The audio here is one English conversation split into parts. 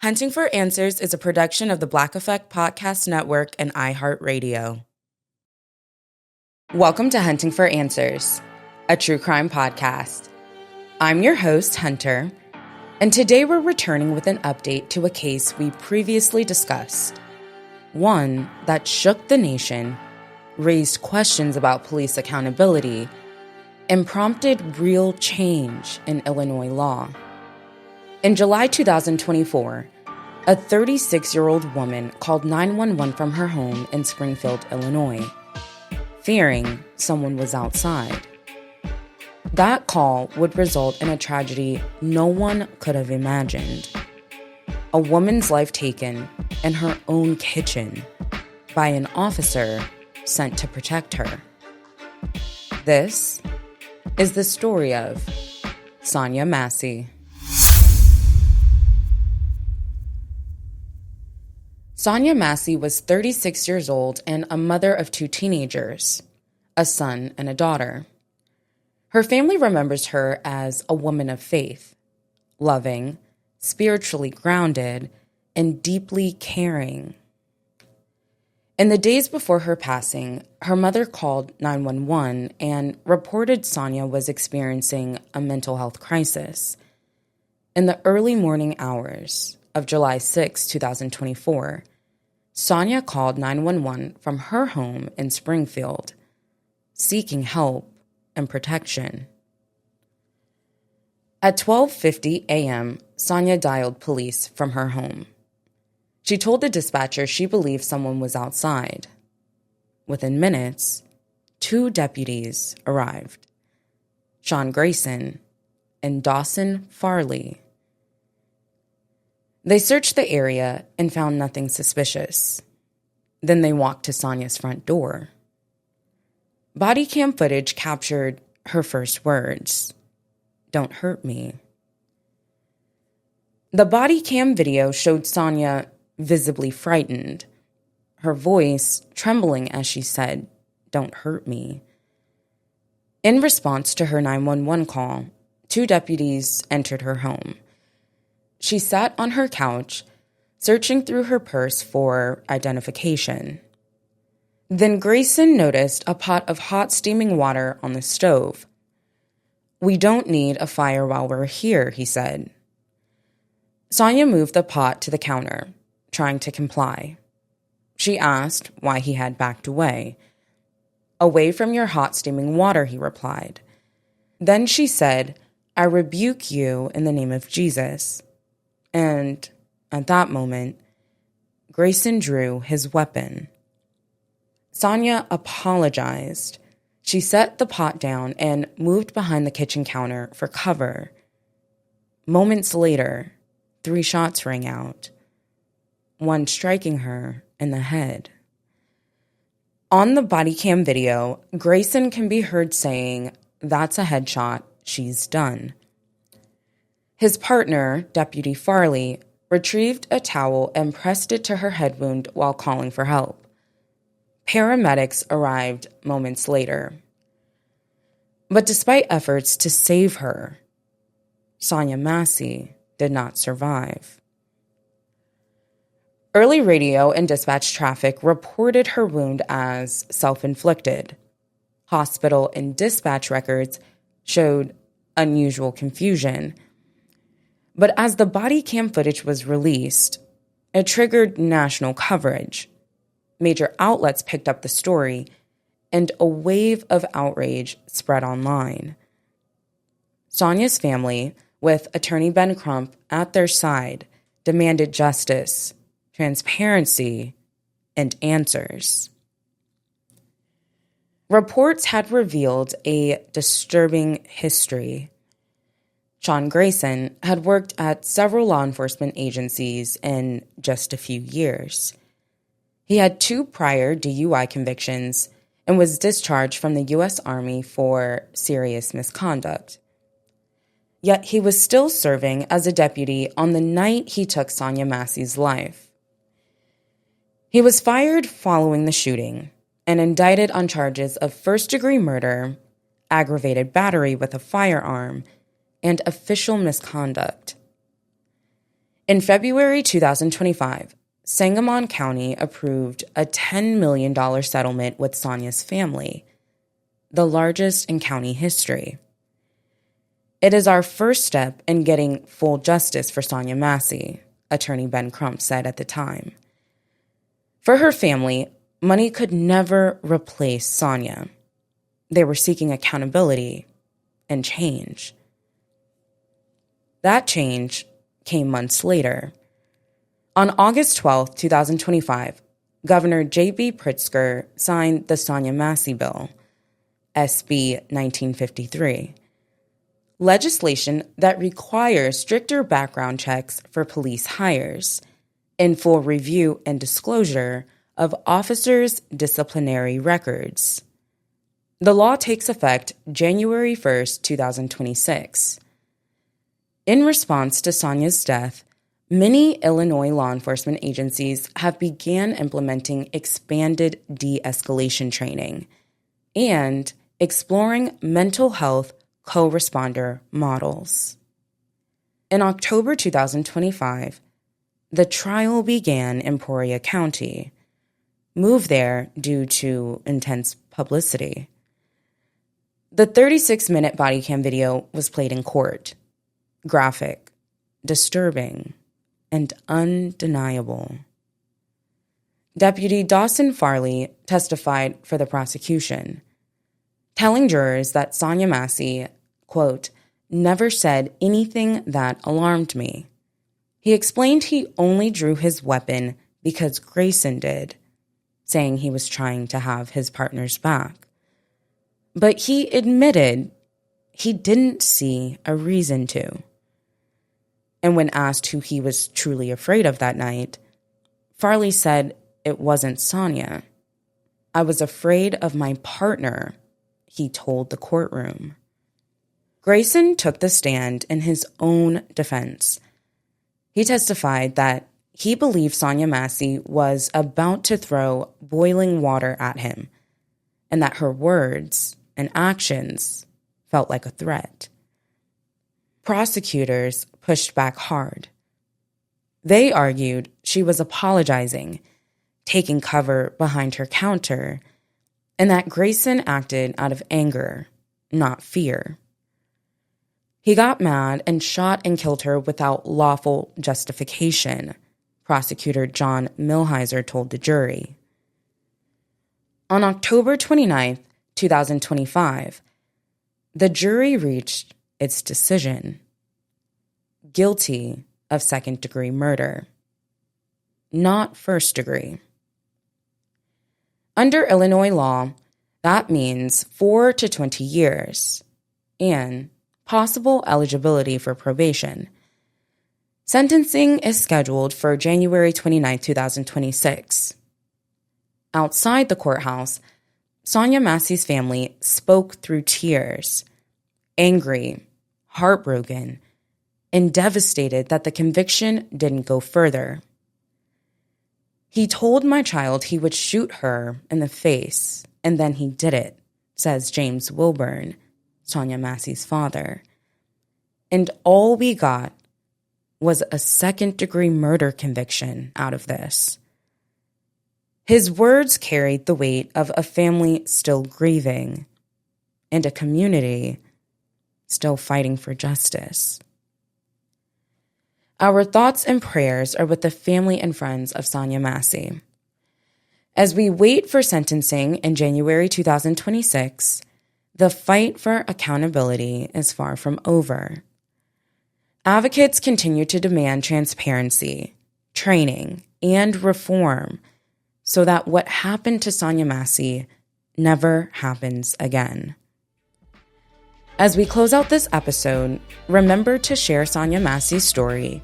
Hunting for Answers is a production of the Black Effect Podcast Network and iHeartRadio. Welcome to Hunting for Answers, a true crime podcast. I'm your host, Hunter, and today we're returning with an update to a case we previously discussed. One that shook the nation, raised questions about police accountability, and prompted real change in Illinois law. In July 2024, a 36-year-old woman called 911 from her home in Springfield, Illinois, fearing someone was outside. That call would result in a tragedy no one could have imagined. A woman's life taken in her own kitchen by an officer sent to protect her. This is the story of Sonia Massey. Sonia Massey was 36 years old and a mother of two teenagers, a son and a daughter. Her family remembers her as a woman of faith, loving, spiritually grounded, and deeply caring. In the days before her passing, her mother called 911 and reported Sonia was experiencing a mental health crisis. In the early morning hours of July 6, 2024, Sonia called 911 from her home in Springfield, seeking help and protection. At 12:50 a.m., Sonia dialed police from her home. She told the dispatcher she believed someone was outside. Within minutes, two deputies arrived, Sean Grayson and Dawson Farley. They searched the area and found nothing suspicious. Then they walked to Sonia's front door. Body cam footage captured her first words, "Don't hurt me." The body cam video showed Sonia visibly frightened, her voice trembling as she said, "Don't hurt me." In response to her 911 call, two deputies entered her home. She sat on her couch, searching through her purse for identification. Then Grayson noticed a pot of hot steaming water on the stove. "We don't need a fire while we're here," he said. Sonia moved the pot to the counter, trying to comply. She asked why he had backed away. "Away from your hot steaming water," he replied. Then she said, "I rebuke you in the name of Jesus." And at that moment, Grayson drew his weapon. Sonia apologized. She set the pot down and moved behind the kitchen counter for cover. Moments later, 3 shots rang out, one striking her in the head. On the body cam video, Grayson can be heard saying, "That's a headshot, she's done." His partner, Deputy Farley, retrieved a towel and pressed it to her head wound while calling for help. Paramedics arrived moments later. But despite efforts to save her, Sonia Massey did not survive. Early radio and dispatch traffic reported her wound as self-inflicted. Hospital and dispatch records showed unusual confusion. But as the body cam footage was released, it triggered national coverage. Major outlets picked up the story, and a wave of outrage spread online. Sonia's family, with attorney Ben Crump at their side, demanded justice, transparency, and answers. Reports had revealed a disturbing history. Sean Grayson had worked at several law enforcement agencies in just a few years. He had 2 prior DUI convictions and was discharged from the U.S. Army for serious misconduct. Yet he was still serving as a deputy on the night he took Sonia Massey's life. He was fired following the shooting and indicted on charges of first-degree murder, aggravated battery with a firearm, and official misconduct. In February 2025, Sangamon County approved a $10 million settlement with Sonya's family, the largest in county history. It is our first step in getting full justice for Sonya Massey, attorney Ben Crump said at the time. For her family, money could never replace Sonya. They were seeking accountability and change. That change came months later. On August 12, 2025, Governor J.B. Pritzker signed the Sonya Massey Bill, SB 1953, legislation that requires stricter background checks for police hires and full review and disclosure of officers' disciplinary records. The law takes effect January 1st, 2026. In response to Sonya's death, many Illinois law enforcement agencies have began implementing expanded de-escalation training and exploring mental health co-responder models. In October 2025, the trial began in Emporia County, moved there due to intense publicity. The 36-minute body cam video was played in court. Graphic, disturbing, and undeniable. Deputy Dawson Farley testified for the prosecution, telling jurors that Sonya Massey, quote, never said anything that alarmed me. He explained he only drew his weapon because Grayson did, saying he was trying to have his partner's back. But he admitted he didn't see a reason to. And when asked who he was truly afraid of that night, Farley said it wasn't Sonya. I was afraid of my partner, he told the courtroom. Grayson took the stand in his own defense. He testified that he believed Sonya Massey was about to throw boiling water at him, and that her words and actions felt like a threat. Prosecutors pushed back hard. They argued she was apologizing, taking cover behind her counter, and that Grayson acted out of anger, not fear. He got mad and shot and killed her without lawful justification, prosecutor John Milheiser told the jury. On October 29, 2025, the jury reached its decision. Guilty of second-degree murder, not first-degree. Under Illinois law, that means 4 to 20 years and possible eligibility for probation. Sentencing is scheduled for January 29, 2026. Outside the courthouse, Sonya Massey's family spoke through tears, angry, heartbroken, and devastated that the conviction didn't go further. He told my child he would shoot her in the face, and then he did it, says James Wilburn, Sonya Massey's father. And all we got was a second-degree murder conviction out of this. His words carried the weight of a family still grieving and a community still fighting for justice. Our thoughts and prayers are with the family and friends of Sonya Massey. As we wait for sentencing in January 2026, the fight for accountability is far from over. Advocates continue to demand transparency, training, and reform so that what happened to Sonya Massey never happens again. As we close out this episode, remember to share Sonya Massey's story,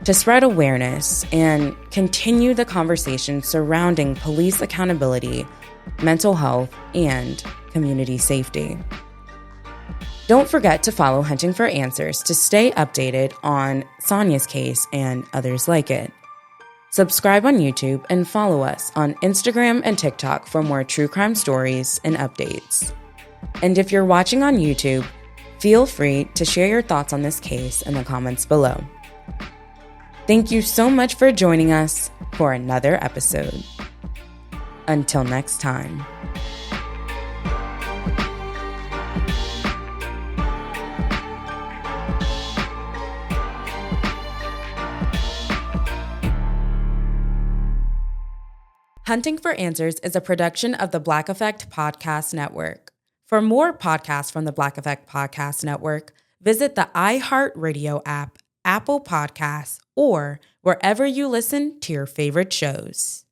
to spread awareness and continue the conversation surrounding police accountability, mental health, and community safety. Don't forget to follow Hunting for Answers to stay updated on Sonya's case and others like it. Subscribe on YouTube and follow us on Instagram and TikTok for more true crime stories and updates. And if you're watching on YouTube, feel free to share your thoughts on this case in the comments below. Thank you so much for joining us for another episode. Until next time. Hunting for Answers is a production of the Black Effect Podcast Network. For more podcasts from the Black Effect Podcast Network, visit the iHeartRadio app, Apple Podcasts, or wherever you listen to your favorite shows.